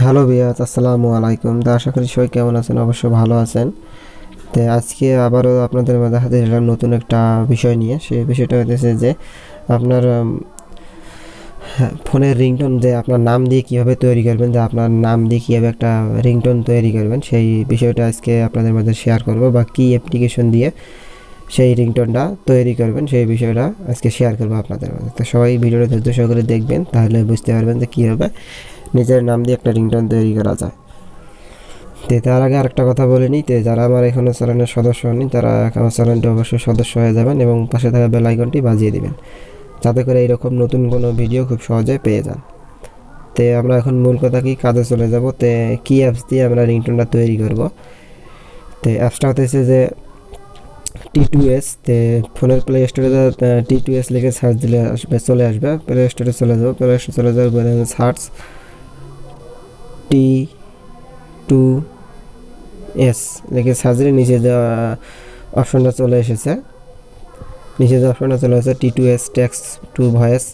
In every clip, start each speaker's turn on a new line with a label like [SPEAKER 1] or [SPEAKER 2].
[SPEAKER 1] Hello viewers, আসসালামু আলাইকুম। তো আশা করি সবাই কেমন আছেন, অবশ্যই ভালো আছেন। তো আজকে আবারও আপনাদের মাঝে হাজির হলাম নতুন একটা বিষয় নিয়ে। সেই বিষয়টা হচ্ছে যে আপনার ফোনের রিংটোন যে আপনার নাম দিয়ে কীভাবে তৈরি করবেন, যে আপনার নাম দিয়ে কীভাবে একটা রিংটোন তৈরি করবেন, সেই বিষয়টা আজকে আপনাদের মাঝে শেয়ার করব, বা কী অ্যাপ্লিকেশন দিয়ে সেই রিংটোনটা তৈরি করবেন সেই বিষয়টা আজকে শেয়ার করবো আপনাদের মাঝে। তো সবাই ভিডিওটা ধৈর্য সহকারে দেখবেন, তাহলে বুঝতে পারবেন যে কীভাবে নিজের নাম দিয়ে একটা রিংটোন তৈরি করা যায়। তো তার আগে আরেকটা কথা বলে নিই, যারা আমার এখনও চ্যানেলের সদস্য হননি তারা আমার চ্যানেলটি অবশ্যই সদস্য হয়ে যাবেন এবং পাশে থাকা বেল আইকনটি বাজিয়ে দিবেন, যাতে করে এইরকম নতুন কোনো ভিডিও খুব সহজে পেয়ে যান। তো আমরা এখন মূল কথা কি কাজে চলে যাব। তো কি অ্যাপস দিয়ে আমরা রিংটোনটা তৈরি করব। তো অ্যাপসটা হতেছে যে T2S। তো ফোনের প্লে স্টোরে T2S লিখে সার্চ দিলে চলে আসবে। প্লে স্টোরে চলে যাবো, প্লে স্টোরে চলে যাবো, সার্চ T2S লিখে সার্চ দিলে নিচে যে অপশনটা চলে এসেছে, T2S টেক্সট টু ভয়েস।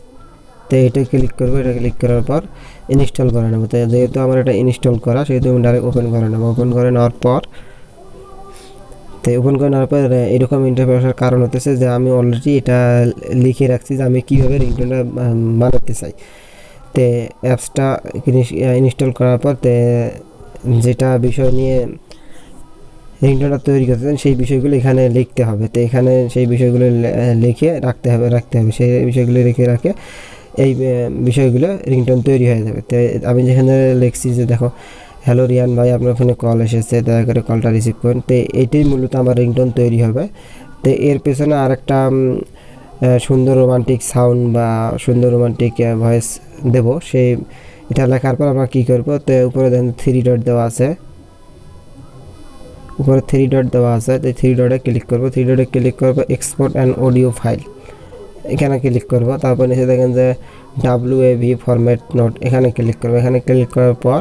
[SPEAKER 1] তো এটা ক্লিক করবো। এটা ক্লিক করার পর ইনস্টল করে নেবো। তো যেহেতু আমার এটা ইনস্টল করা, সেহেতু আমি ডাইরেক্ট ওপেন করে নেবো। ওপেন করে নেওয়ার পর এরকম ইন্টারফেস আসার কারণ হতেছে যে আমি অলরেডি এটা লিখে রাখছি যে আমি কীভাবে রিংটোনটা বানাতে চাই। তো অ্যাপসটা ইনস্টল করার পর যেটা বিষয় নিয়ে রিংটোনটা তৈরি করতে চান সেই বিষয়গুলো এখানে লিখতে হবে। তো এখানে সেই বিষয়গুলো লিখে রাখতে হবে সেই বিষয়গুলো রাখে এই বিষয়গুলো রিংটোন তৈরি হয়ে যাবে। তো আমি যেখানে লিখছি যে দেখো, হ্যালো রিয়ান ভাই, আপনার ফোনে কল এসেছে, দয়া করে কলটা রিসিভ করুন। তো এইটাই মূলত আমার রিংটোন তৈরি হবে। তো এর পেছনে আরেকটা সুন্দর রোমান্টিক সাউন্ড বা সুন্দর রোমান্টিক ভয়েস দেব। সেই এটা লেখার পর আমরা কী করবো, তো উপরে দেখেন থ্রি ডট দেওয়া আছে, তো থ্রি ডটে ক্লিক করবো। এক্সপোর্ট অ্যান্ড অডিও ফাইল, এখানে ক্লিক করব। তারপর নিচে দেখেন যে WAV ফরম্যাট নোট, এখানে ক্লিক করবো। এখানে ক্লিক করার পর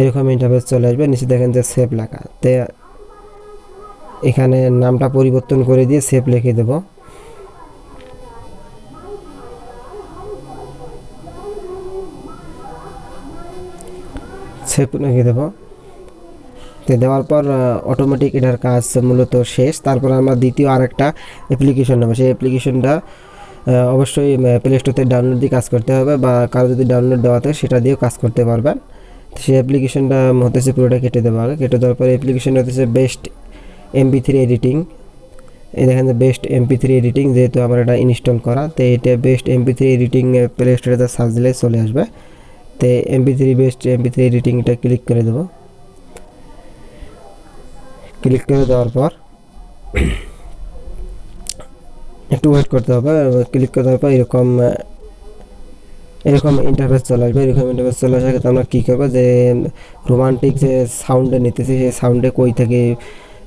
[SPEAKER 1] এরকম ইন্টারফেস চলে আসবে। নিচে দেখেন যে সেভ লেখা। তো এখানে নামটা পরিবর্তন করে দিয়ে সেভ লিখে দেব। সেভ লিখে দেব। তো দেওয়ার পর অটোমেটিক এটার কাজ মূলত শেষ। তারপর আমরা দ্বিতীয় আরেকটা অ্যাপ্লিকেশন নেব। সেই অ্যাপ্লিকেশনটা অবশ্যই প্লে স্টোর থেকে ডাউনলোড দিয়ে কাজ করতে হবে, বা কারো যদি ডাউনলোড দেওয়া থাকে সেটা দিয়েও কাজ করতে পারবেন। সেই অ্যাপ্লিকেশনটা হতেছে পুরোটা কেটে দেওয়া আগে। কেটে দেওয়ার পরে অ্যাপ্লিকেশনটা হতেছে বেস্ট MP3 এডিটিং। এই দেখেন যে বেস্ট MP3 এডিটিং, যেহেতু আমার এটা ইনস্টল করা, তো এটা বেস্ট MP3 এডিটিং প্লে স্টোরে সার্চ দিলে চলে আসবে। তো বেস্ট MP3 এডিটিং এটা ক্লিক করে দেবো। ক্লিক করে দেওয়ার পর একটু ওয়েট করতে হবে। ক্লিক করে দেওয়ার পর এরকম ইন্টারফেস চলে আসবে। আসার ক্ষেত্রে আমরা কী করবো, যে রোমান্টিক যে সাউন্ডে নিতেছি সেই সাউন্ডে কই থেকে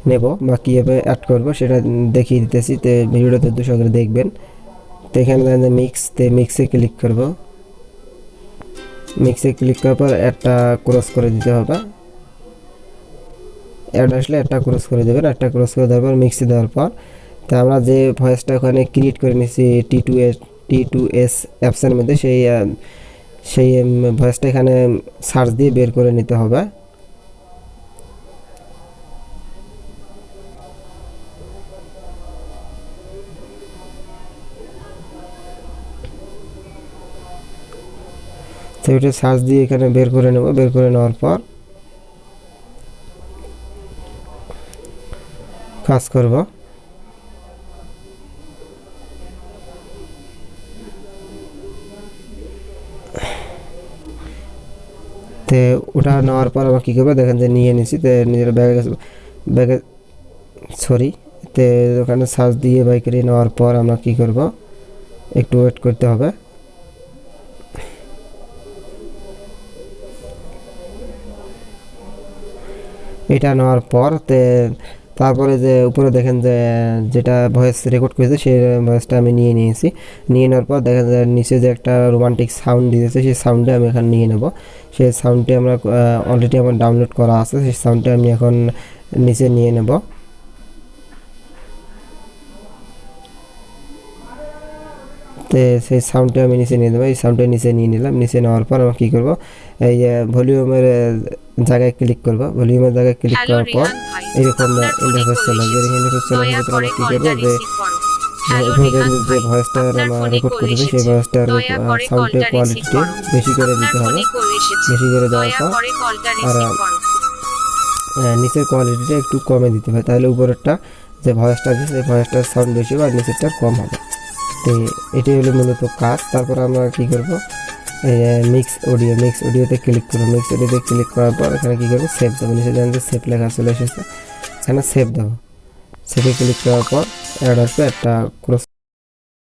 [SPEAKER 1] নেব বা কীভাবে অ্যাড করবো সেটা দেখিয়ে দিতেছি। তো ভিডিওটা ধৈর্য সহকারে দেখবেন। তো এখানে মিক্সে ক্লিক করব। মিক্সে ক্লিক করার পর একটা ক্রস করে দিতে হবে। অ্যাড আসলে একটা ক্রস করে দেবেন। একটা ক্রস করে দেওয়ার পর মিক্সে দেওয়ার পর তো আমরা যে ভয়েসটা ওখানে ক্রিয়েট করে নিয়েছি T2S অ্যাপসের মধ্যে, সেই ভয়েসটা এখানে সার্চ দিয়ে বের করে নিতে হবে। তো এটা সার্চ দিয়ে এখানে বের করে নেব। বের করে নেওয়ার পর কাজ করব। তো ওটা নেওয়ার পর আবার কী করবো, দেখেন যে নিয়ে নিছি। তো নিজের ব্যাগে সরি, তো ওখানে সার্চ দিয়ে বাই করে নেওয়ার পর আমরা কী করব, একটু ওয়েট করতে হবে। এটা নেওয়ার পর তারপরে যে উপরে দেখেন যে যেটা ভয়েস রেকর্ড করেছে সেই ভয়েসটা আমি নিয়ে নিয়েছি। নিয়ে নেওয়ার পর দেখেন যে নিচে যে একটা রোমান্টিক সাউন্ড দিয়েছে, সেই সাউন্ডে আমি এখানে নিয়ে নেব। সেই সাউন্ডটি আমরা অলরেডি আমার ডাউনলোড করা আছে, সেই সাউন্ডটা আমি এখন নিচে নিয়ে নেব। তো তো সেই সাউন্ডটা আমি নিচে নিয়ে দেবো। এই সাউন্ডটা নিচে নিয়ে নিলাম। নিচে নেওয়ার পর আমরা কী করবো, এই ভলিউমের জায়গায় ক্লিক করবো। ভলিউমের জায়গায় ক্লিক করার পর এরকম ইন্টারফেস চলে আসবে। এরকম ইন্টারফেস চলে আসার ভিতরে আমরা কী করবো, যে যে ভয়েসটা আমরা রেকর্ড করেছি সেই ভয়েসটার সাউন্ডের কোয়ালিটিটি বেশি করে দিতে হবে। বেশি করে দেওয়ার পর আর নিচের কোয়ালিটিটা একটু কমে দিতে হবে, তাহলে উপরেরটা যে ভয়েসটা আছে সেই ভয়েসটার সাউন্ড বেশি হবে আর নিচেরটার কম হবে। তো এটাই হলো মূলত কাজ। তারপর আমরা কী করবো, মিক্স অডিওতে ক্লিক করবো। মিক্স অডিওতে ক্লিক করার পর এখানে কী করবো, সেভ দেবো। নিচে জানেন যে সেভ লেখা চলে এসেছে, এখানে সেভ দেবো। সেভে ক্লিক করার পর অ্যাড আসবে, একটা ক্রস